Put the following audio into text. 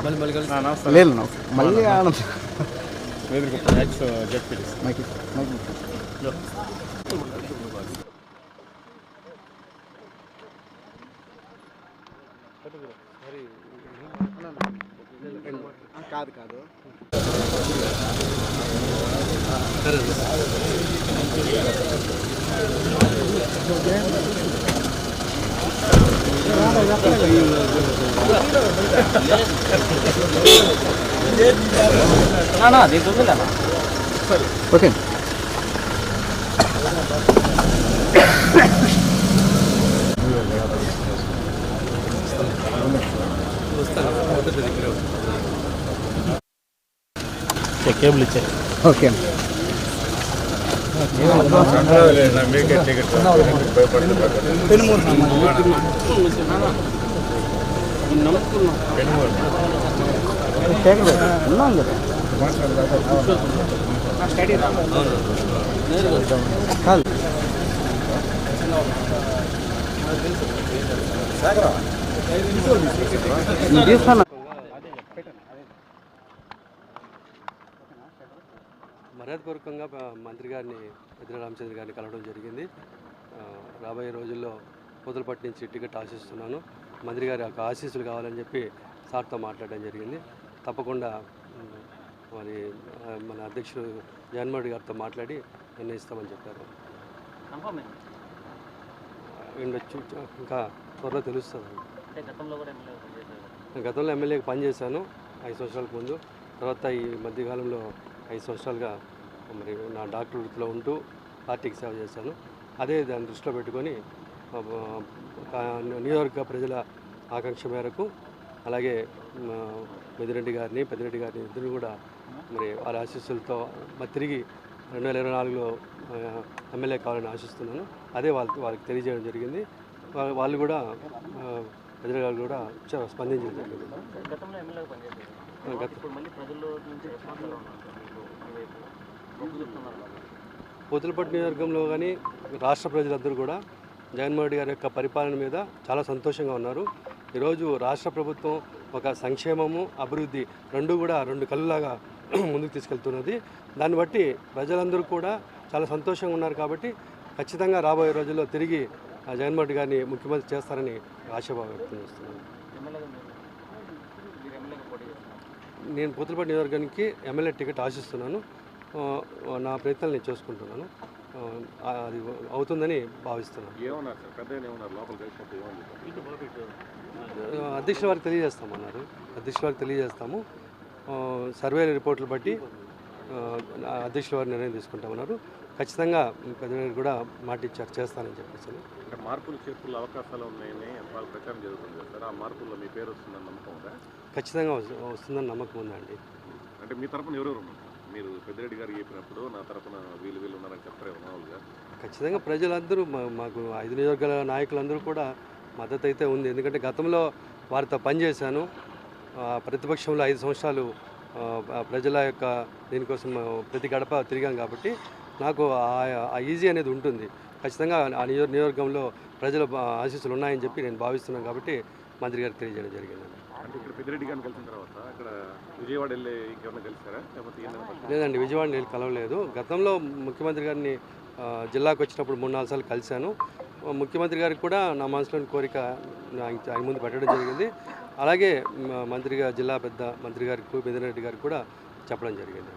లేదు మళ్ళీ కాదు కాదు ఓకే కేబుల్ ఇచ్చాయి ఓకే మర్యాదపూర్వకంగా మంత్రి గారిని పెద్దిరెడ్డి రామచంద్ర గారిని కలవడం జరిగింది. రాబోయే రోజుల్లో పూతలపట్టు నుంచి టికెట్ ఆశిస్తున్నాను. మంత్రి గారి యొక్క ఆశీస్సులు కావాలని చెప్పి సార్తో మాట్లాడడం జరిగింది. తప్పకుండా మరి మన అధ్యక్షుడు జగన్మోహన్ రెడ్డి గారితో మాట్లాడి నిర్ణయిస్తామని చెప్పారు. ఉండొచ్చు, ఇంకా త్వరలో తెలుస్తుంది. గతంలో ఎమ్మెల్యేకి పనిచేశాను 5 సంవత్సరాలకు ముందు. తర్వాత ఈ మధ్యకాలంలో 5 సంవత్సరాలుగా మరి నా డాక్టర్ వృత్తిలో ఉంటూ పార్టీకి సేవ చేశాను. అదే దాన్ని దృష్టిలో పెట్టుకొని నియోజకవర్గ ప్రజల ఆకాంక్ష మేరకు అలాగే పెద్దిరెడ్డి గారిని ఇద్దరు కూడా మరి వారి ఆశీస్సులతో మరి తిరిగి 2024లో ఎమ్మెల్యే కావాలని ఆశిస్తున్నాను. అదే వాళ్ళకి తెలియజేయడం జరిగింది. వాళ్ళు కూడా పెద్దిరెడ్డి గారు కూడా స్పందించడం జరిగింది. పూతలపట్టు నియోజకవర్గంలో కానీ రాష్ట్ర ప్రజలందరూ కూడా జగన్మోహన్ రెడ్డి గారి యొక్క పరిపాలన మీద చాలా సంతోషంగా ఉన్నారు. ఈరోజు రాష్ట్ర ప్రభుత్వం ఒక సంక్షేమము అభివృద్ధి రెండు కళ్ళలాగా ముందుకు తీసుకెళ్తున్నది. దాన్ని బట్టి ప్రజలందరూ కూడా చాలా సంతోషంగా ఉన్నారు. కాబట్టి ఖచ్చితంగా రాబోయే రోజుల్లో తిరిగి జగన్మోహన్ రెడ్డి గారిని ముఖ్యమంత్రి చేస్తారని ఆశాభావం వ్యక్తం చేస్తున్నాను. నేను పూతలపట్టు నియోజకవర్గానికి ఎమ్మెల్యే టికెట్ ఆశిస్తున్నాను. నా ప్రయత్నాలు నేను చేసుకుంటున్నాను. అది అవుతుందని భావిస్తున్నాను. అధ్యక్షుల వారికి తెలియజేస్తాము. సర్వే రిపోర్ట్లు బట్టి అధ్యక్షుల వారి నిర్ణయం తీసుకుంటామన్నారు. ఖచ్చితంగా పెద్దలు కూడా మాట ఇచ్చారు, చేస్తానని చెప్పేసి. మార్పులు చేర్పుల అవకాశాలు ఉన్నాయని ప్రచారం జరుగుతుంది సార్. ఆ మార్పుల్లో మీ పేరు వస్తుందని నమ్మకం ఉందా? ఖచ్చితంగా వస్తుందని నమ్మకం ఉందండి. అంటే మీ తరఫున ఎవరెవరు ఉన్నారు? మీరు పెద్దిరెడ్డి గారికి చెప్పినప్పుడు నా తరఫున వీళ్ళు ఉన్నారని చెప్తారే మామూలుగా? ఖచ్చితంగా ప్రజలందరూ మాకు 5 నియోజకవర్గాల నాయకులందరూ కూడా మద్దతు అయితే ఉంది. ఎందుకంటే గతంలో వారితో పనిచేశాను. ప్రతిపక్షంలో 5 సంవత్సరాలు ప్రజల యొక్క దీనికోసం ప్రతి గడప తిరిగాం. కాబట్టి నాకు ఆ ఈజీ అనేది ఉంటుంది. ఖచ్చితంగా ఆ నియోజకవర్గంలో ప్రజల ఆశీస్సులు ఉన్నాయని చెప్పి నేను భావిస్తున్నాను. కాబట్టి మంత్రి గారికి తెలియజేయడం జరిగింది. అంటే ఇక్కడ పెద్దిరెడ్డి గారిని కలిసిన తర్వాత అక్కడ విజయవాడ వెళ్ళి ఇంకేమైనా కలిసారా? లేదండి, విజయవాడ వెళ్ళి కలవలేదు. గతంలో ముఖ్యమంత్రి గారిని జిల్లాకు వచ్చినప్పుడు 3-4 సార్లు కలిశాను. ముఖ్యమంత్రి గారికి కూడా నా మనసులోని కోరిక ఆయన ముందు పెట్టడం జరిగింది. అలాగే జిల్లా పెద్ద మంత్రి గారికి పెద్దిరెడ్డి గారికి కూడా చెప్పడం జరిగింది.